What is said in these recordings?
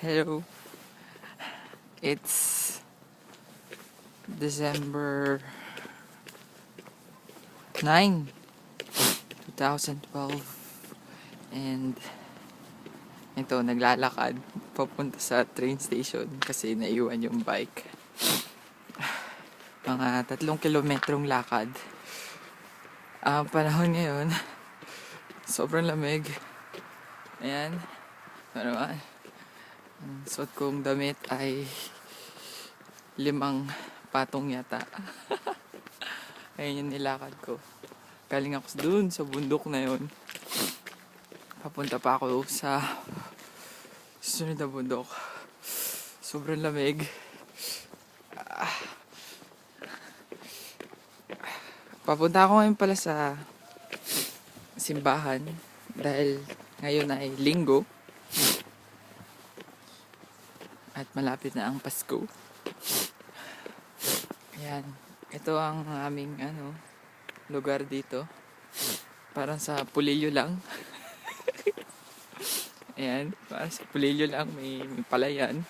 Hello. It's December 9, 2012. And ito, naglalakad papunta sa train station kasi naiwan yung bike. Mga 3 kilometrong lakad. Ang panahon ngayon, sobrang lamig. Ayan. Ano naman? Ang suot kong damit ay 5 patong yata. Ayun yung nilakad ko. Galing ako dun sa bundok na yun. Papunta pa ako sa sunod na bundok. Sobrang lamig. Papunta ako ngayon pala sa simbahan dahil ngayon ay linggo at malapit na ang Pasko. Ayan, ito ang aming lugar dito. Parang sa Pulilyo lang. Ayan, parang sa Pulilyo lang may palayan.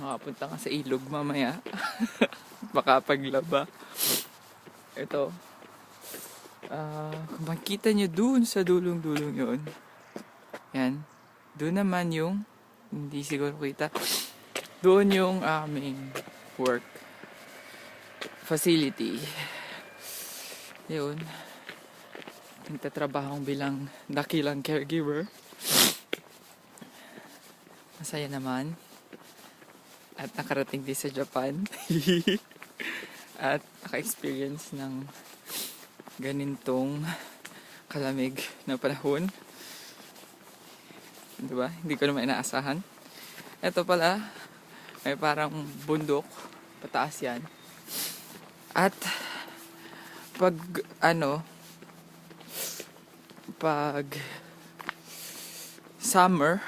Makapunta ka sa ilog mamaya. Makapaglaba. Ito. Kung makita nyo dun sa dulong-dulong yun. Yan. Doon naman yung, hindi siguro kita, doon yung aming work facility. Yun. Nagtatrabahong bilang dakilang caregiver. Masaya naman. At nakarating din sa Japan. At naka-experience ng ganitong kalamig na panahon. Diba? Hindi ko naman inaasahan. Ito pala, may parang bundok. Pataas yan. At pag summer,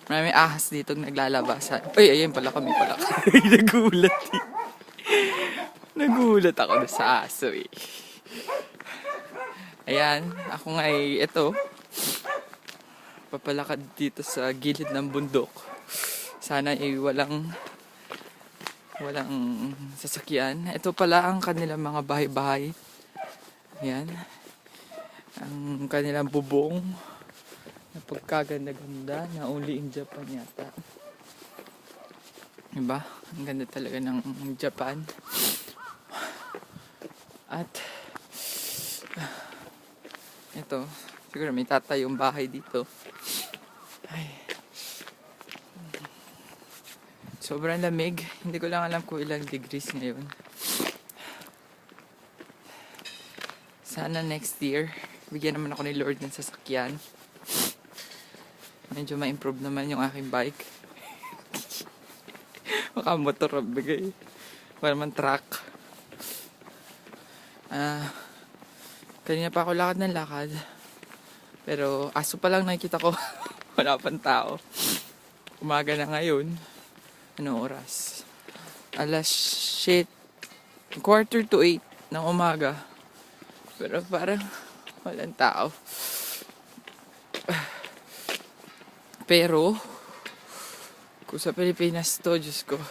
maraming ahas dito naglalabasan. Ay, ayun pala kami pala. Nagulat eh. Nagulat ako sa aso eh. Ayan, ako nga ito. Papalakad dito sa gilid ng bundok. Sana walang sasakyan. Ito pala ang kanilang mga bahay-bahay. Ayan. Ang kanilang bubong. Na pagkaganda-ganda na only in Japan yata. Diba? Ang ganda talaga ng Japan. At ito, siguro may tatayong bahay dito. Ay. Sobrang lamig. Hindi ko lang alam kung ilang degrees ngayon. Sana next year, bigyan naman ako ni Lord ng sasakyan. Medyo ma-improve naman yung aking bike. Baka motor ang bigay. Wala man truck. Kanina pa ako lakad ng lakad. Pero aso pa lang nakikita ko. Wala pang tao. Umaga na ngayon. Ano oras? Alas 7:45 ng umaga. Pero parang walang tao. Pero kung sa Pilipinas to, Diyos ko,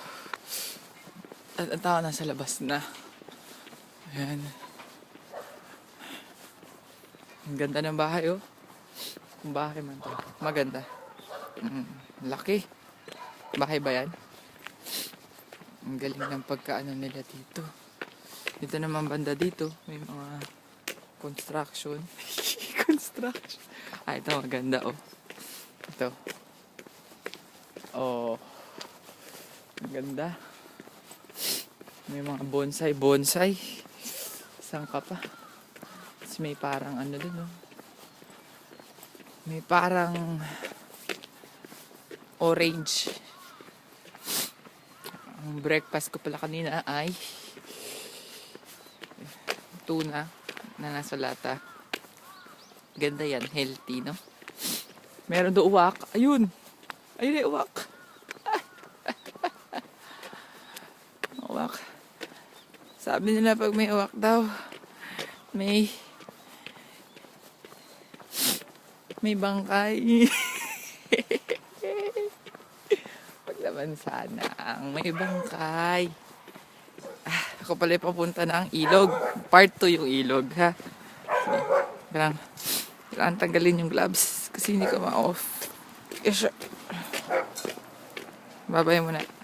at ang tao nasa labas na. Ayan. Ang ganda ng bahay, oh. Kung bahay man to. Maganda. Laki. Bahay ba yan? Ang galing ng pagkaano nila dito. Dito naman banda dito. May mga construction. Construction. Ito maganda, oh. Ito. Oh. Ang ganda. May mga bonsai. Isang ka pa. Tapos may parang dun, oh. May parang orange. Ang breakfast ko pala kanina ay tuna na nasa lata. Ganda yan. Healthy, no? Meron do uwak. Ayun. Ayun ay uwak. Uwak. Sabi nila pag may uwak daw, may bangkay. naman sana ang may bangkay. Ako pala papunta na ang ilog. Part 2 yung ilog, ha? Sige. Kailangan tanggalin yung gloves kasi hindi ko ma-off. Yes, bye-bye muna.